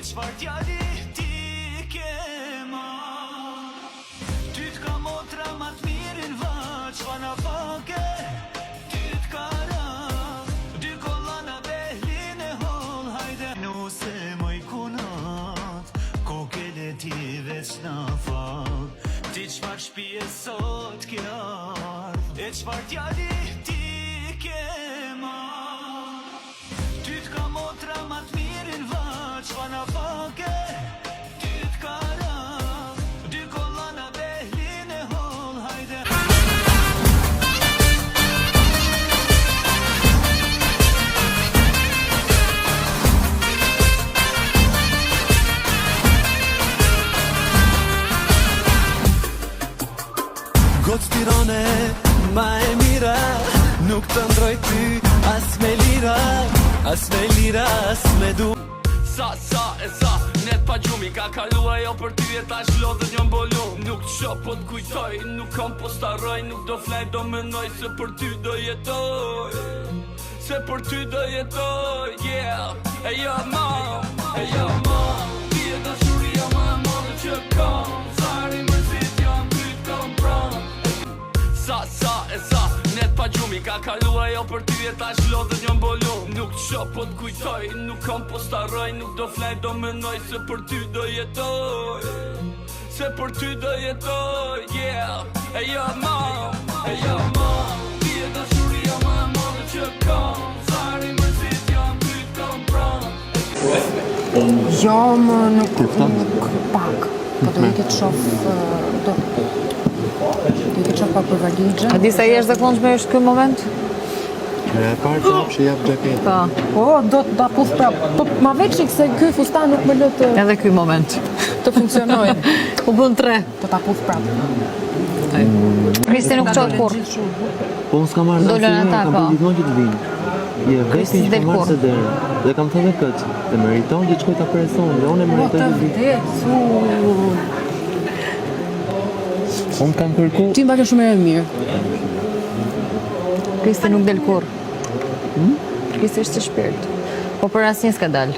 çfarë djali ti ke marr? Ty t'ka motra ma t'mirin vaq, fana fake. Ty t'ka raf, dy kollana behlin e hol, hajde. Nuse moj kunat, kokele ti veç na fal. Ti çfarë shpije sot ke ardh, e çfarë djali ti ke marr? Ty t'ka motra ma t'mirin vaq, fana fake. Ty t'ka raf, dy kollana behlin e hol, hajde. Gotë Tirane, ma e mira, nuk të ndroj ty, as me lira, as me du. Sa, net pa gjumi ka kalua jo për ty e ta shlodhët njën bolum. Nuk të shop po t'kujtoj, nuk kam po staroj, nuk do flaj do menoj se për ty do jetoj. Se për ty do jetoj, yeah. E jo mom, ti e dashuria më e modhe që kam. Sari mërzit jam ty t'kom pran. Sa, net pa gjumi ka kalua jo për ty e ta shlodhët njën bolum. Nuk të shop po t'kujtoj, nuk kam po staroj, nuk do flaj do menoj se për ty do jetoj. Se për ty do jetoj, yeah. E jo mom, ti e dashuria më e modhe që kam. Sari mërzit jam ty t'kom pran. Jo, më nuk pak. Po do i këtë shof pak për valigjën. A di sa jesh zakonshme është ky moment? E parë prapë që jap xhaketë. Po, do ta puth prap. Po ma veçi se ky fustan nuk më lë të Edhe ky moment. të funksionoj. U bën 3. Do ta puth prap. Kristi nuk çon kur. Po unë s'kam marrë Dolën asnjëherë, ata, kam po. bërë gjithmonë që të vinë. Je Kristi vetëm që del kam marrë kur. së derë. Dhe kam thënë këtë, të meriton që të shkoj ta preson, dhe unë e meritoj të vi. Unë kam kërku. Ti mbake shumë e mirë. Kristi nuk del kur. Kristi është shpirt. Po për asnjë s'ka dal.